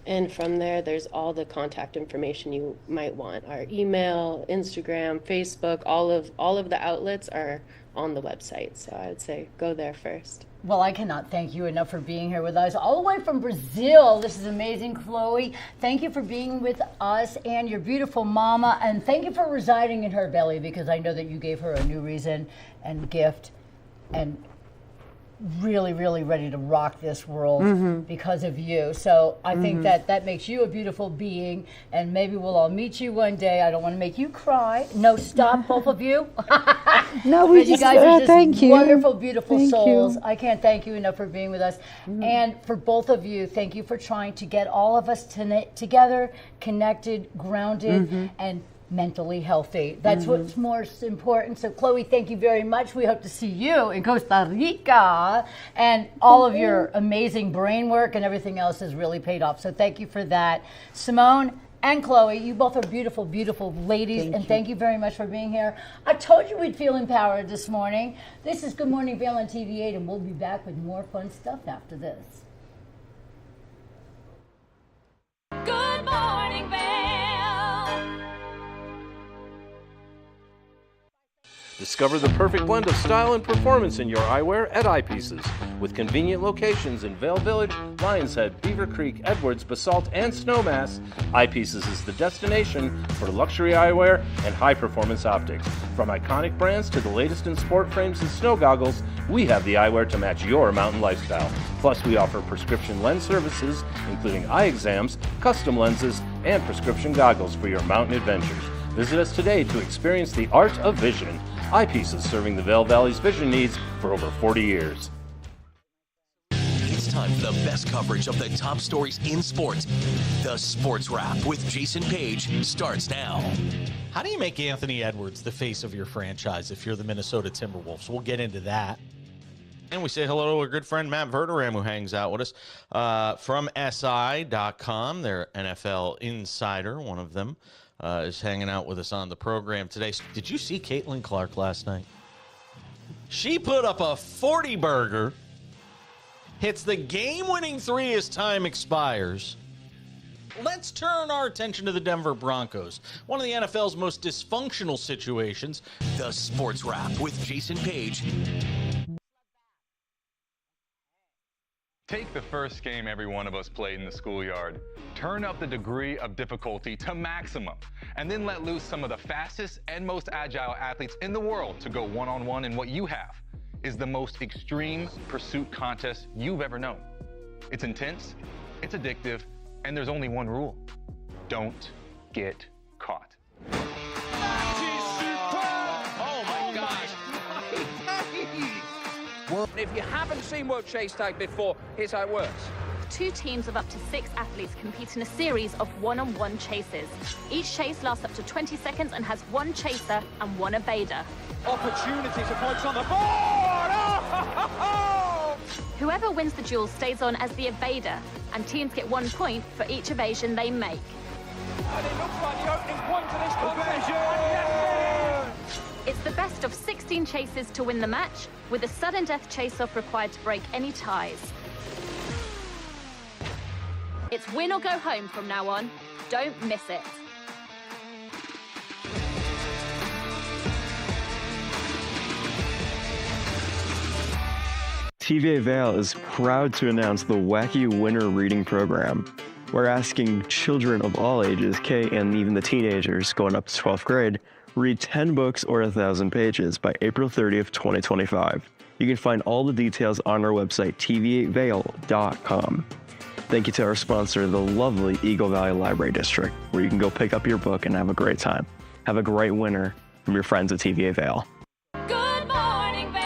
And from there, there's all the contact information you might want. Our email, Instagram, Facebook, all of the outlets are on the website. So I would say go there first. Well, I cannot thank you enough for being here with us all the way from Brazil. This is amazing, Chloe. Thank you for being with us and your beautiful mama. And thank you for residing in her belly, because I know that you gave her a new reason and gift, and really, really ready to rock this world because of you. So I think that makes you a beautiful being, and maybe we'll all meet you one day. I don't want to make you cry. No, stop, both of you. No, you guys are just thank you. wonderful, beautiful Thank souls. you. I can't thank you enough for being with us. And for both of you, thank you for trying to get all of us together, connected, grounded, and mentally healthy. That's what's most important. So, Chloe, thank you very much. We hope to see you in Costa Rica, and all of your amazing brain work and everything else has really paid off. So thank you for that. Simone and Chloe, you both are beautiful, beautiful ladies, thank you very much for being here. I told you we'd feel empowered this morning. This is Good Morning Vail on TV8, and we'll be back with more fun stuff after this. Good morning, Vail. Discover the perfect blend of style and performance in your eyewear at Eyepieces. With convenient locations in Vail Village, Lions Head, Beaver Creek, Edwards, Basalt, and Snowmass, Eyepieces is the destination for luxury eyewear and high-performance optics. From iconic brands to the latest in sport frames and snow goggles, we have the eyewear to match your mountain lifestyle. Plus, we offer prescription lens services, including eye exams, custom lenses, and prescription goggles for your mountain adventures. Visit us today to experience the art of vision. Eyepieces, serving the Vail Valley's vision needs for over 40 years. It's time for the best coverage of the top stories in sports. The Sports Wrap with Jason Page starts now. How do you make Anthony Edwards the face of your franchise if you're the Minnesota Timberwolves? We'll get into that. And we say hello to our good friend Matt Verderam, who hangs out with us from SI.com. Their NFL insider, one of them, is hanging out with us on the program today. Did you see Caitlin Clark last night? She put up a 40-burger, hits the game-winning three as time expires. Let's turn our attention to the Denver Broncos, one of the NFL's most dysfunctional situations. The Sports Wrap with Jason Page. Take the first game every one of us played in the schoolyard. Turn up the degree of difficulty to maximum, and then let loose some of the fastest and most agile athletes in the world to go one-on-one in what you have is the most extreme pursuit contest you've ever known. It's intense, it's addictive, and there's only one rule. Don't get caught. Oh my gosh. If you haven't seen World Chase Tag before, here's how it works. 2 teams of up to 6 athletes compete in a series of one-on-one chases. Each chase lasts up to 20 seconds and has 1 chaser and 1 evader. Opportunity to points on the board! Oh! Whoever wins the duel stays on as the evader, and teams get 1 point for each evasion they make. And it looks like the opening point to this contest. It's the best of 16 chases to win the match, with a sudden death chase-off required to break any ties. It's win or go home from now on. Don't miss it. TVA Vail is proud to announce the Wacky Winter Reading Program. We're asking children of all ages, K and even the teenagers going up to 12th grade, read 10 books or 1,000 pages by April 30th, 2025. You can find all the details on our website, tva8vail.com. Thank you to our sponsor, the lovely Eagle Valley Library District, where you can go pick up your book and have a great time. Have a great winter from your friends at TVA Vail. Good morning, Vail.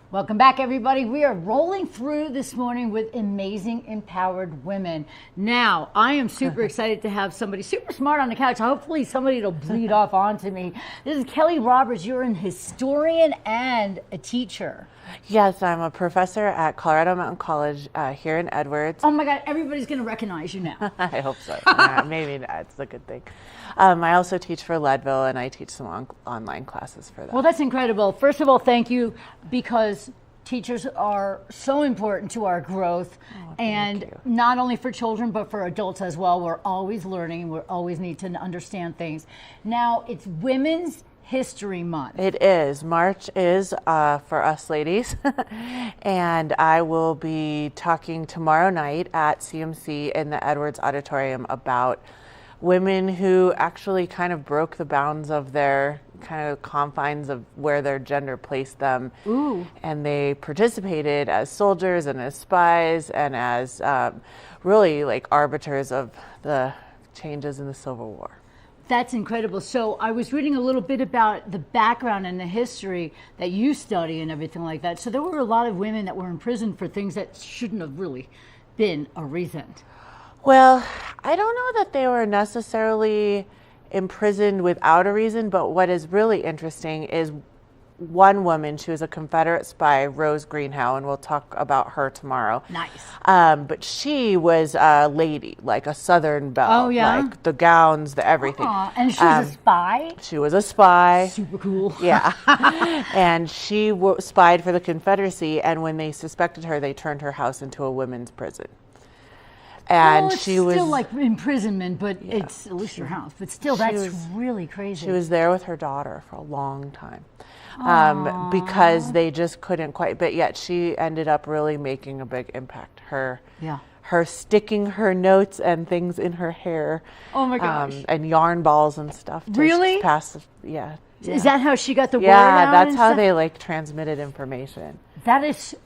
Welcome back, everybody. We are rolling through this morning with amazing, empowered women. Now, I am super excited to have somebody super smart on the couch. Hopefully somebody will bleed off onto me. This is Kelly Roberts. You're an historian and a teacher. Yes, I'm a professor at Colorado Mountain College here in Edwards. Oh my God, everybody's going to recognize you now. I hope so. Maybe that's a good thing. I also teach for Leadville, and I teach some online classes for that. Well, that's incredible. First of all, thank you, because teachers are so important to our growth, and not only for children, but for adults as well. We're always learning. We always need to understand things. Now, it's Women's History Month. It is. March is for us ladies. And I will be talking tomorrow night at CMC in the Edwards Auditorium about women who actually kind of broke the bounds of their kind of confines of where their gender placed them. Ooh. And they participated as soldiers and as spies and as really like arbiters of the changes in the Civil War. That's incredible. So I was reading a little bit about the background and the history that you study and everything like that. So there were a lot of women that were imprisoned for things that shouldn't have really been a reason. Well, I don't know that they were necessarily imprisoned without a reason, but what is really interesting is one woman, she was a Confederate spy, Rose Greenhow, and we'll talk about her tomorrow. Nice. But she was a lady, like a Southern belle. Oh, yeah? Like the gowns, the everything. Aw, and she was a spy? She was a spy. Super cool. Yeah. And she spied for the Confederacy, and when they suspected her, they turned her house into a women's prison. And well, it's she was still like imprisonment, but it's at least your house. But still, that's really crazy. She was there with her daughter for a long time. Because they just couldn't quite, but yet she ended up really making a big impact. Her sticking her notes and things in her hair. Oh my gosh. And yarn balls and stuff. To Really? Yeah. Is that how she got the word out? Yeah, that's and how stuff? they like transmitted information. That is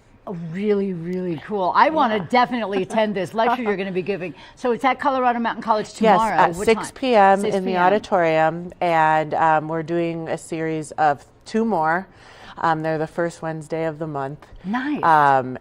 really, really cool. I want to definitely attend this lecture you're going to be giving. So it's at Colorado Mountain College tomorrow. Yes, at What 6 time? p.m. 6 in the p.m. auditorium, and we're doing a series of 2 more. They're the first Wednesday of the month. Nice.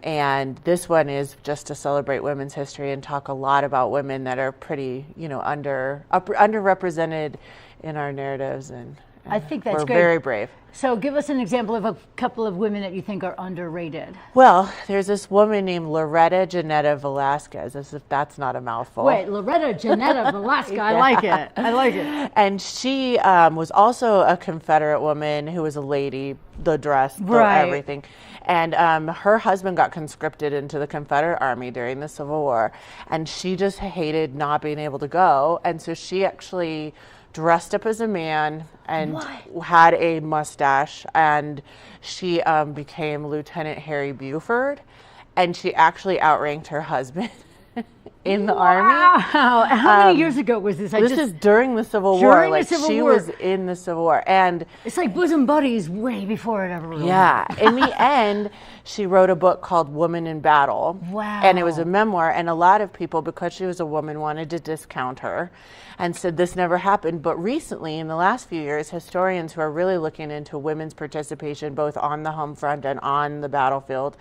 And this one is just to celebrate women's history and talk a lot about women that are pretty, underrepresented in our narratives, and I think that's we're great. very brave. So give us an example of a couple of women that you think are underrated. Well, there's this woman named Loretta Janetta Velasquez, as if that's not a mouthful. Wait, Loretta Janetta Velasquez. I like it. I like it. And she was also a Confederate woman who was a lady, the dress, everything. And her husband got conscripted into the Confederate Army during the Civil War, and she just hated not being able to go. And so she actually dressed up as a man and had a mustache, and she became Lieutenant Harry Buford, and she actually outranked her husband in the Army. Wow. How many years ago was this? This is during the Civil War. Like, she was in the Civil War. And it's like bosom buddies way before it ever really happened. In the end, she wrote a book called Woman in Battle. Wow. And it was a memoir. And a lot of people, because she was a woman, wanted to discount her and said this never happened. But recently, in the last few years, historians who are really looking into women's participation both on the home front and on the battlefield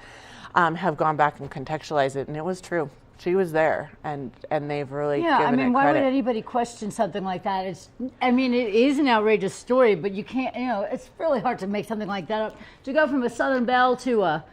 have gone back and contextualized it. And it was true. She was there, and they've really given it credit. I mean, why would anybody question something like that? It is an outrageous story, but you can't, it's really hard to make something like that up. To go from a Southern Belle to a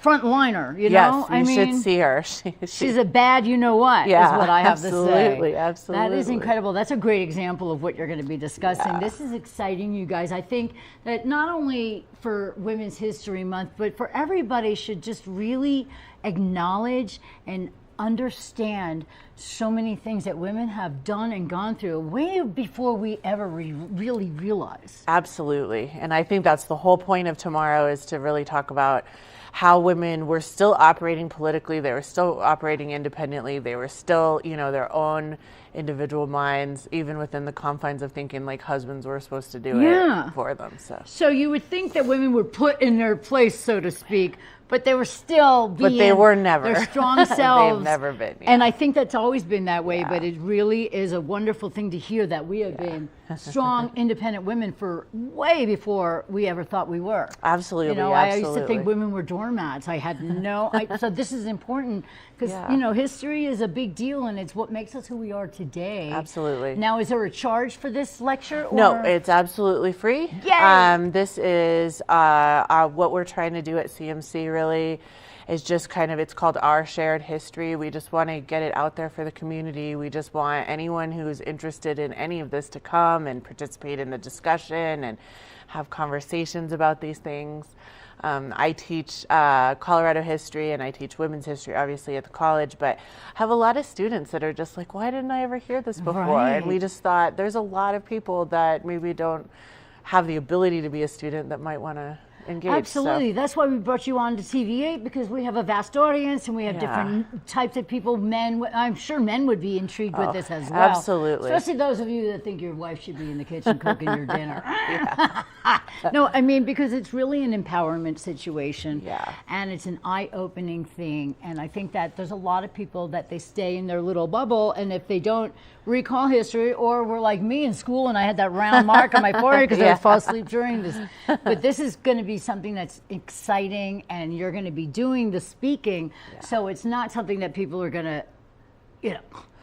frontliner, you know? Yes, you should see her. She's a bad you-know-what, is what I have to say. Absolutely. That is incredible. That's a great example of what you're going to be discussing. Yeah. This is exciting, you guys. I think that not only for Women's History Month, but for everybody should just really acknowledge and understand so many things that women have done and gone through way before we ever really realize. Absolutely. And I think that's the whole point of tomorrow, is to really talk about how women were still operating politically, they were still operating independently, they were still, their own individual minds, even within the confines of thinking like husbands were supposed to do it for them. So you would think that women were put in their place, so to speak, but they were still being, but they were never their strong selves. They've never been. Yeah. And I think that's always been that way, but it really is a wonderful thing to hear that we have been strong, independent women for way before we ever thought we were. Absolutely. I used to think women were doormats. I had so this is important because, history is a big deal, and it's what makes us who we are today. Absolutely. Now, is there a charge for this lecture? Or? No, it's absolutely free. Yay! This is what we're trying to do at CMC, really, is just it's called Our Shared History. We just want to get it out there for the community. We just want anyone who's interested in any of this to come and participate in the discussion and have conversations about these things. I teach Colorado history, and I teach women's history, obviously, at the college, but I have a lot of students that are just like, why didn't I ever hear this before? Right. And we just thought there's a lot of people that maybe don't have the ability to be a student that might want to engage. Absolutely. That's why we brought you on to TV8, because we have a vast audience and we have different types of people. Men, I'm sure men would be intrigued with this as well. Absolutely. Especially those of you that think your wife should be in the kitchen cooking your dinner. No, I mean, because it's really an empowerment situation. Yeah. And it's an eye-opening thing. And I think that there's a lot of people that they stay in their little bubble, and if they don't recall history, or were like me in school and I had that round mark on my forehead because I would fall asleep during this. But this is going to be something that's exciting, and you're going to be doing the speaking. So it's not something that people are going to,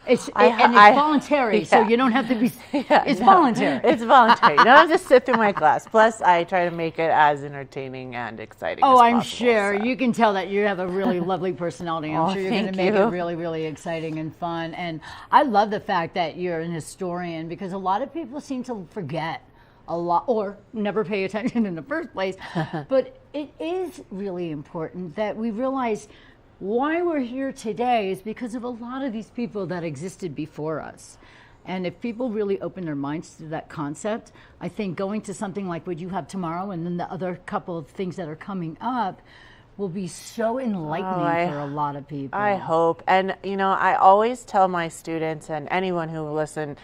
it's voluntary, so you don't have to be, it's voluntary. It's voluntary. You don't have to sit through my class. Plus, I try to make it as entertaining and exciting as I'm possible, sure. So. You can tell that you have a really lovely personality. I'm sure you're going to make it really, really exciting and fun. And I love the fact that you're an historian, because a lot of people seem to forget a lot or never pay attention in the first place. But it is really important that we realize why we're here today is because of a lot of these people that existed before us. And if people really open their minds to that concept, I think going to something like what you have tomorrow and then the other couple of things that are coming up will be so enlightening for a lot of people. I hope. And, I always tell my students and anyone who will listen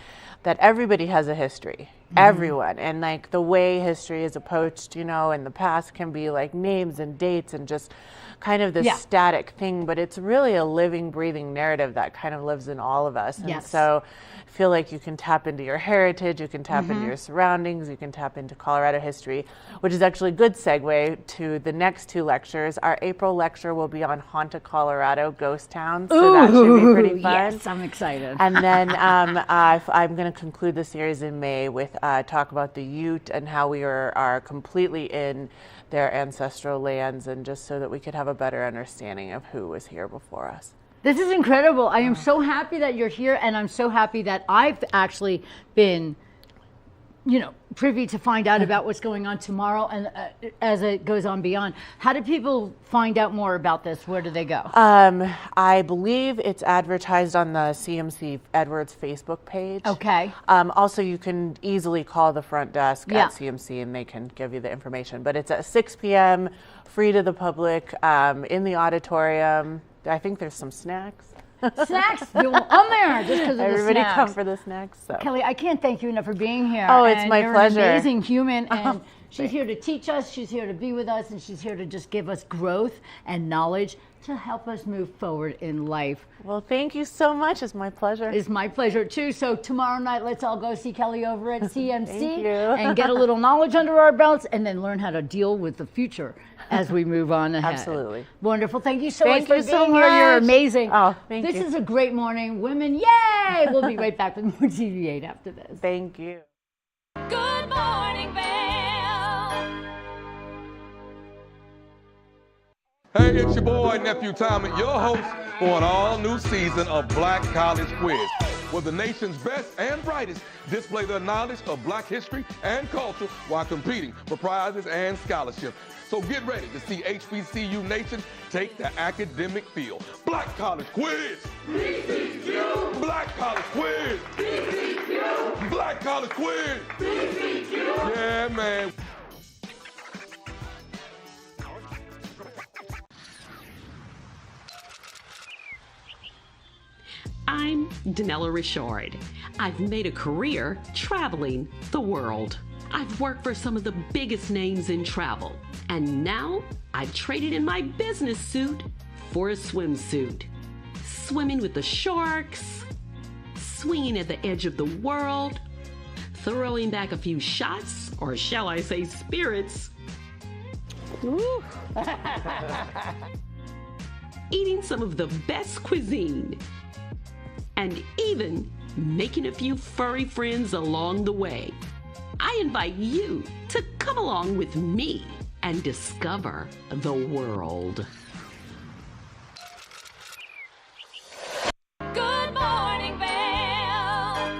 that everybody has a history. Everyone. And the way history is approached, in the past can be like names and dates and just kind of this static thing, but it's really a living, breathing narrative that kind of lives in all of us. And so I feel like you can tap into your heritage, you can tap into your surroundings, you can tap into Colorado history, which is actually a good segue to the next two lectures. Our April lecture will be on Haunted Colorado, ghost towns, so that should be pretty fun. Yes, I'm excited. And then I'm going to conclude the series in May with talk about the Ute and how we are completely in their ancestral lands, and just so that we could have a better understanding of who was here before us. This is incredible. I am so happy that you're here, and I'm so happy that I've actually been privy to find out about what's going on tomorrow and as it goes on beyond. How do people find out more about this? Where do they go? I believe it's advertised on the CMC Edwards Facebook page. Okay. Also, you can easily call the front desk Yeah. at CMC and they can give you the information. But it's at 6 p.m., free to the public, in the auditorium. I think there's some snacks. Snacks? I'm there just because of Everybody the snacks. come for the snacks. So. Kelly, I can't thank you enough for being here. Oh, it's and my you're pleasure. An amazing human, and she's here to teach us, she's here to be with us, and she's here to just give us growth and knowledge to help us move forward in life. Well, thank you so much. It's my pleasure. It's my pleasure, too. So tomorrow night, let's all go see Kelly over at CMC Thank you. and get a little knowledge under our belts and then learn how to deal with the future as we move on ahead. Absolutely. Wonderful. Thank you so Thank much you for so being here. You're much. amazing. Oh, thank this you. is a great morning. Women, yay! We'll be right back with more TV8 after this. Thank you. Good morning, Vail. Hey, it's your boy, Nephew Tommy, your host for an all-new season of Black College Quiz, where the nation's best and brightest display their knowledge of Black history and culture while competing for prizes and scholarships. So get ready to see HBCU Nation take the academic field. Black College Quiz! BCQ! Black College Quiz! BCQ! Black College Quiz! BCQ! Yeah, man. I'm Danella Richard. I've made a career traveling the world. I've worked for some of the biggest names in travel, and now I've traded in my business suit for a swimsuit. Swimming with the sharks, swinging at the edge of the world, throwing back a few shots, or shall I say spirits. Ooh. Eating some of the best cuisine, and even making a few furry friends along the way. I invite you to come along with me and discover the world. Good morning, Vail.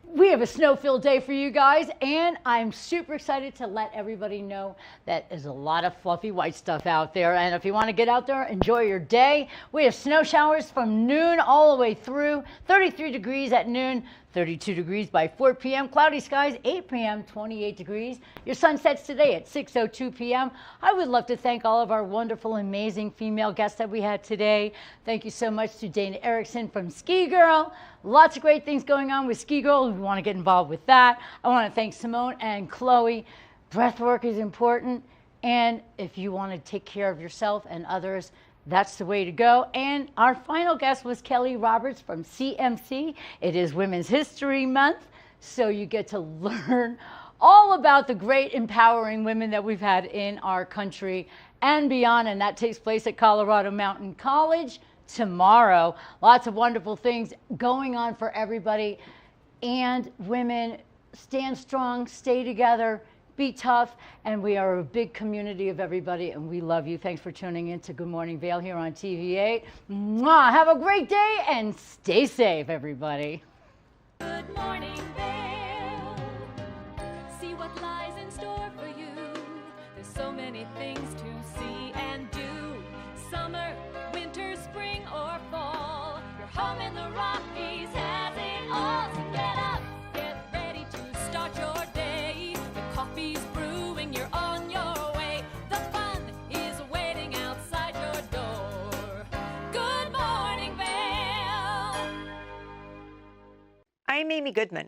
We have a snow-filled day for you guys, and I'm super excited to let everybody know that there's a lot of fluffy white stuff out there. And if you want to get out there, enjoy your day. We have snow showers from noon all the way through. 33 degrees at noon, 32 degrees by 4 p.m. Cloudy skies, 8 p.m., 28 degrees. Your sun sets today at 6:02 p.m. I would love to thank all of our wonderful, amazing female guests that we had today. Thank you so much to Dana Erickson from Ski Girl. Lots of great things going on with Ski Girl. If you want to get involved with that, I want to thank Simone and Chloe. Breath work is important, and if you want to take care of yourself and others, that's the way to go. And our final guest was Kelly Roberts from CMC. It is Women's History Month, so you get to learn all about the great empowering women that we've had in our country and beyond, and that takes place at Colorado Mountain College tomorrow. Lots of wonderful things going on for everybody. And women, stand strong, stay together, be tough, and we are a big community of everybody, and we love you. Thanks for tuning in to Good Morning Vail here on TV8. Mwah! Have a great day and stay safe, everybody. Good morning, Vail. See what lies in store for you. There's so many things to see and do. Summer, winter, spring, or fall. Your home in the Rockies has it all. So get up, get ready to start your day. The coffee's brewing, you're on your way. The fun is waiting outside your door. Good morning, Vail. I'm Amy Goodman.